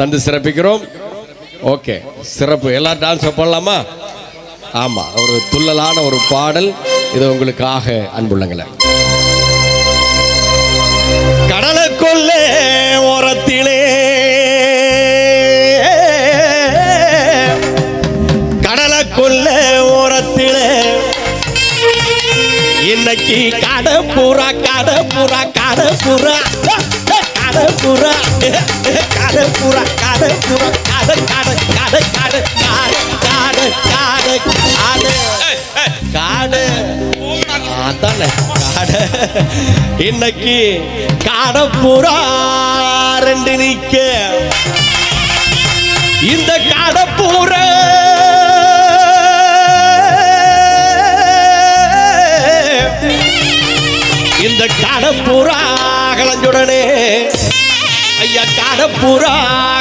தந்து சிறப்பிக்கிறோம். ஓகே, சிறப்பு. எல்லாரும் டான்ஸ் பண்ணலாமா? ஆமா, ஒரு துள்ளலான ஒரு பாடல் இது உங்களுக்காக அன்புள்ளங்களே. கடலை கொள்ளே ஓரத்திலே, கடலை கொள்ளே ஓரத்திலே இன்னைக்கு கடப்புறா கடப்புறா கடப்புறா கடப்புறா கடப்புறா கடப்புறா கட கட கட கட காடு காடு காடு காடு அதானே காடு. இன்னைக்கு கடப்புறா ரெண்டு நிக்க, இந்த கடப்புறா இந்த கடப்புறா கலஞ்சுடனே, ஐயா கடப்புறா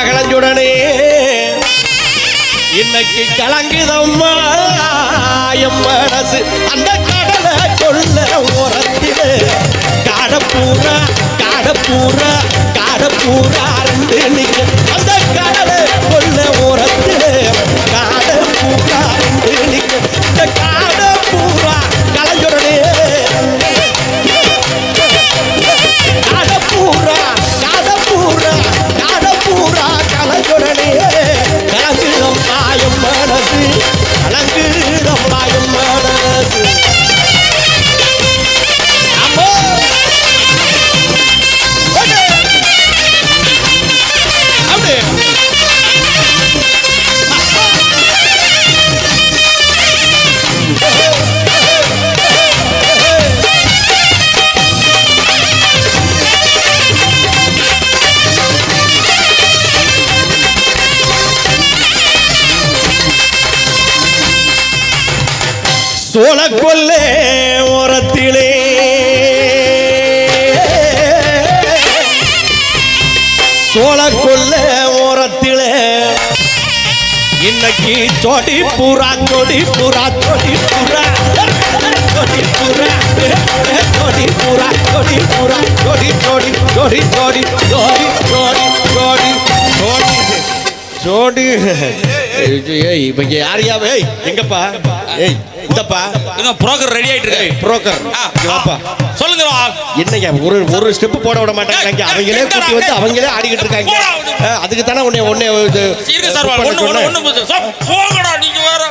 கலஞ்சுடனே இன்னைக்கு கலங்குதம்மா என் மனசு. அந்த கடலை கொள்ள ஓரத்திலே கடப்புறா கடப்புறா கடப்புறா ரெண்டு நிக்க, அந்த கடலை கொள்ள ஓரத்திலே கடப்புறா ரெண்டு நிக்க, இந்த கடப்புறா கலஞ்சுடனே கடப்புறா கடப்புறா கடப்புறா கலஞ்சுடனே கலங்குதம் மாயம் மனசு, கலங்குதம் மாயம் மனசு. சோழ கொல்லே ஓரத்திலே, சோழ கொல்லே ஓரத்திலே இன்னைக்கு சொடி பூரா சொடி பூரா சொடி பூரா சொடி பூரா சொடி பூரா சொடி பூரா சொடி சொடி சொடி சொடி சொடி சொடி சொடி சொடி. ஏய் இப்ப யாரையாவே எங்கப்பா? ஏய் இந்தப்பா, இங்க புரோக்கர் ரெடி ஆயிட்டு இருக்கு. புரோக்கர் வாப்பா, சொல்லுங்க. என்னங்க ஒரு ஸ்டெப் போட விட மாட்டாங்க, அவங்களே கூட்டி வந்து அவங்களே ஆடிக்கிட்டு இருக்காங்க. அதுக்கு தானே உன்னை இருக்கு சார். ஒண்ணு போங்கடா, நீங்க வேற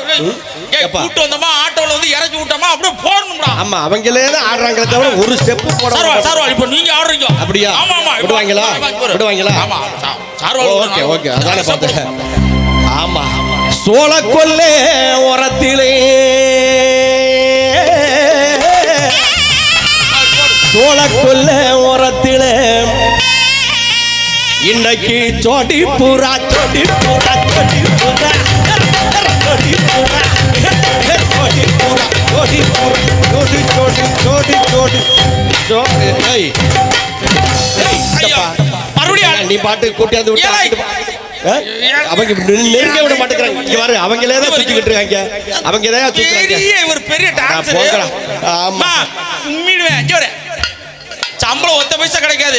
கூட்டு வந்தமா ஆட்டோல வந்து இறக்கி விட்டோமா அப்படியே போறணும்டா. ஆமா, அவங்களே தான் ஆடுறாங்களே தவிர ஒரு ஸ்டெப் போட சார். சார் இப்போ நீங்க ஆடுறீங்க அப்படியா? ஆமா ஆமா, விடுவாங்களா விடுவாங்களா? ஆமா சார். ஓகே ஓகே, அதானே பார்த்தேன். ஆமா, சோழ கொல்லே ஓரத்திலே, சோழ கொல்லே ஓரத்திலே இன்னைக்கு சொடி பூரா சொடி பூரா சொடி பூரா சொடி பூரா சொடி பூரா சொடி பூரா சொடி சொடி சொடி சொடி சொடி. மறுபடியும் நீ பாட்டு கூட்டியாந்து விட்டு அவங்க நெருங்க விட மாட்டேங்கிறாங்க. இங்க பாரு, அவங்களே தான் சுத்திக்கிட்டு இருக்காங்க, அவங்க தான் சுத்துறாங்க. ஒரு பெரிய டான்ஸ். ஆமா, உண்மையிலே சம்பளம் ஒத்த பைசா கிடைக்காது.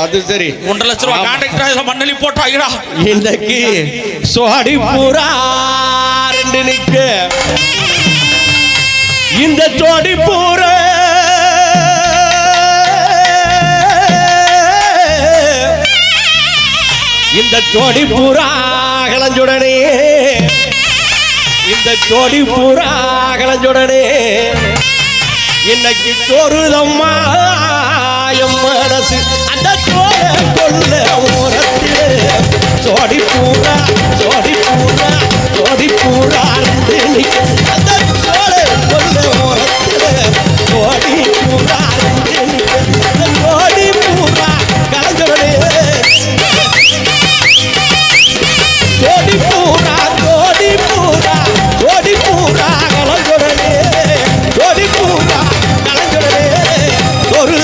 அது சரி, 1.5 லட்சம் ரூபாய் கான்ட்ராக்டர் மண்ணலி போட்டாங்கடா. இன்னைக்கு சோடி பூரா ரெண்டு நிக்க, இந்த சோடி பூரா இந்த ஜோடி பூரா கலஞ்சுடனே, இந்த ஜோடி பூரா கலஞ்சுடனே இன்னைக்கு சோறுதம்மா என் மனசு. அந்த சோழ கொல்ல ஓரத்திலே ஜோடி பூரா ஜோடி பூரா ஜோடி பூரா ரெண்டு நிக்க, அந்த சோழ கொல்ல ஓரத்திலே ஜோடி பூரா ரெண்டு நிக்க, இந்த ஜோடி பூரா கலஞ்சுடனே ஜோடி பூரா ஜோடி பூரா ஜோடி பூரா கலஞ்சுடனே ஜோடி பூரா கலஞ்சுடனே ஒரு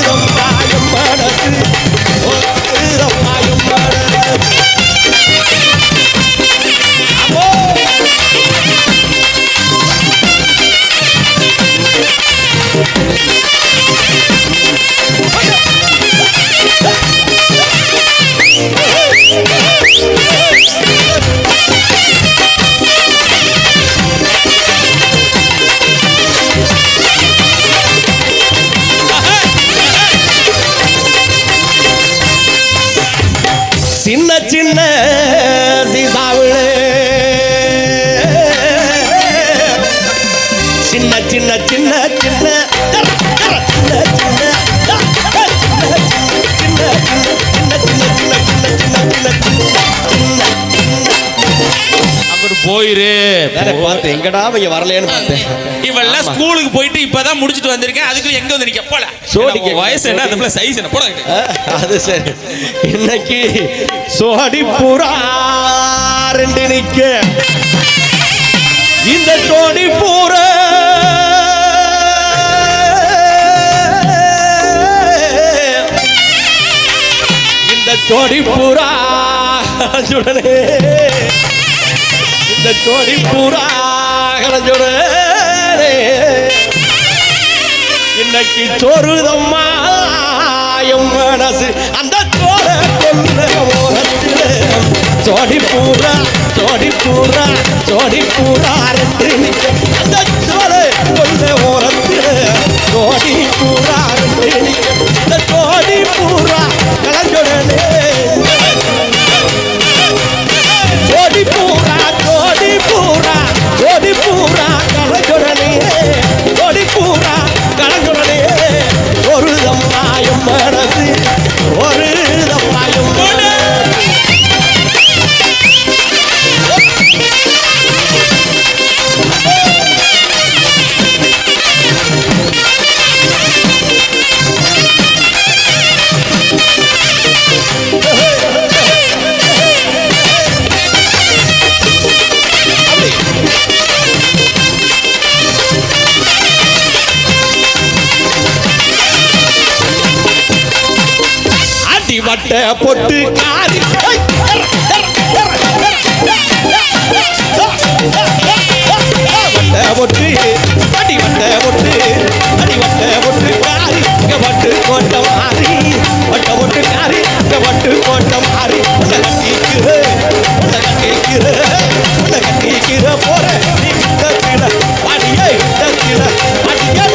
சின்ன சின்ன சீசாவிலே சின்ன சின்ன சின்ன சின்ன போயிரு பார்த்து எங்கடா இங்க வரலையான்னு பார்த்தேன். இவெல்லாம் ஸ்கூலுக்கு போயிட்டு இப்பதான் முடிச்சிட்டு வந்திருக்கேன். அதுக்கு எங்க வந்து நிக்க போல சோடிக்கு வயசு என்ன அந்த சைஸ் என்ன போட. அது சரி. இன்னைக்கு சோடி புறா ரெண்டு நிக்க இந்த சோடி பூரா இந்த சோடி பூரா சுடனே இந்த சோடி பூரா கலஞ்சுடனே இன்னைக்கு சோறுதம்மா எம் மனசு அந்த சோற கொல்ல ஓரத்தில் சோடி பூரா சோடி பூரா சோடி பூரா ரெண்டு நிக்க அந்த சோற கொல்ல ஓரத்தில் சோடி பூரா ரெண்டு நிக்க இந்த சோடி பூரா கலஞ்சுடனே சோடி பூரா சோடி பூரா சோடி பூரா கலஞ்சுடனே சோடி பூரா கலஞ்சுடனே ஒரு தம்மாயம் மனசு ஒரு தம்மாயம் வட்ட பொட்டு காரி வட்ட பொட்டு அடி வட்ட பொட்டு அடி வட்ட பொட்டு காரி வட்டு கோட்ட மாறி வட்ட பொட்டு காரி வட்டு கோட்ட மாறி கட்டிக்கிற போற நீ கட்டில அடியே கட்டில அடியே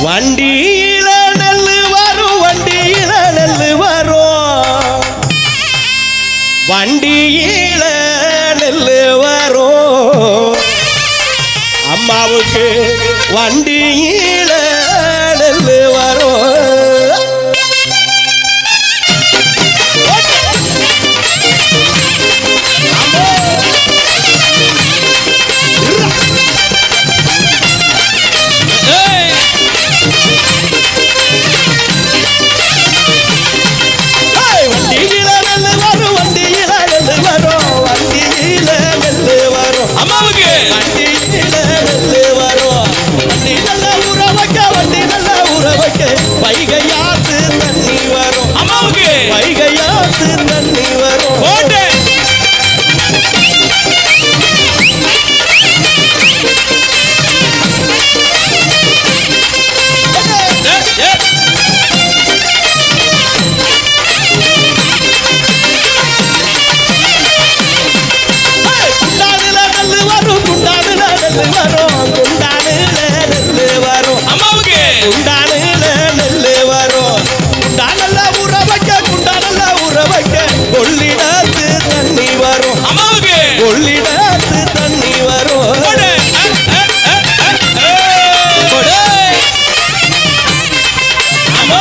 வண்டியில நெல்லு வரும் வண்டியில நெல்லு வரும் வண்டியில நெல்லு வரும் அம்மாவுக்கு வண்டியில நெல்லு வரும் வைகையாத்து தண்ணி வரும் அம்மாவுக்கு வைகையாத்து தண்ணி வரும் குண்டானுல நெல்லு வரும் குண்டானுல நெல்லு வரும் குண்டானுல நெல்லு வரும் அம்மாவுக்கு குண்டானு கொள்ளிடாத்து தண்ணி வரும் அம்மாவுக்கு கொள்ளிடாத்து தண்ணி வரும் அம்மா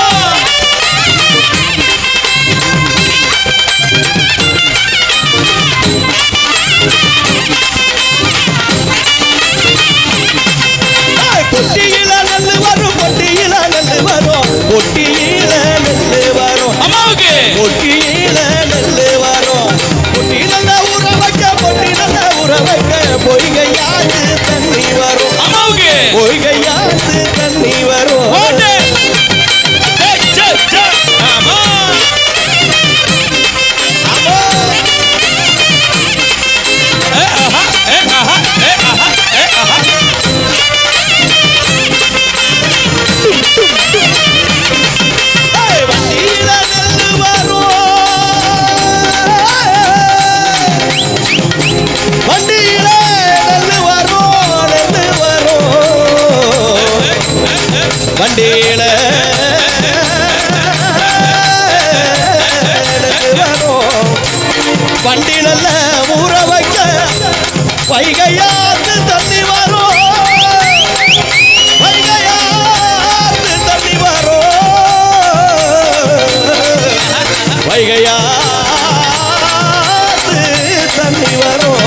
பொட்டியில நெல்லு வரும் பொட்டியில நெல்லு வரும் பொட்டியில நெல்லு வரும் பொய்கையாது தண்ணி வரும் அம்மாவுக்கு பொய்கையாது தண்ணி வரும் போட்டு சே, சே, சே. ஆமா. ஆமா. ஏ, ஆஹா, ஏ, ஆஹா, ஏ, ஆஹா, ஏ, ஆஹா. ஏய், வண்டியில நெல்லு வரும் வண்டியில நெல்லு வரும் நெல்லு வரும் வண்டியில வண்டி நல்ல ஊற வைக்க வைகையாத்து தண்ணி வரும் வைகையாத்து தண்ணி வரும் வைகையாத்து தண்ணி வரும்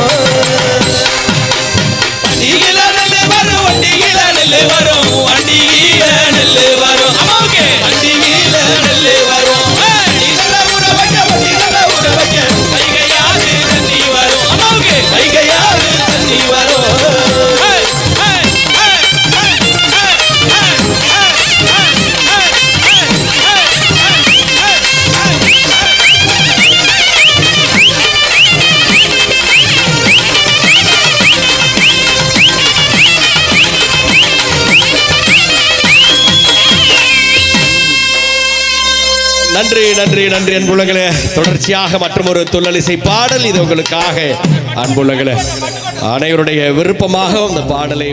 வண்டியில நெல்லு வரும், வண்டியில நெல்லு வரும், வண்டியில நெல்லு வரும். அம்மாவுக்கு வண்டியில நெல்லு வரும் வண்டி நல்ல ஊற வைக்க வண்டி நல்ல ஊற வைக்க கைகையாது தண்ணி வரும். அம்மாவுக்கு வைகையாத்து தண்ணி வரும் நன்றி நன்றி நன்றி அன்புள்ளங்களே. தொடர்ச்சியாக மற்றொரு துள்ளலிசை பாடல் இது உங்களுக்காக அன்புள்ளங்களே. அனைவருடைய விருப்பமாக அந்த பாடலை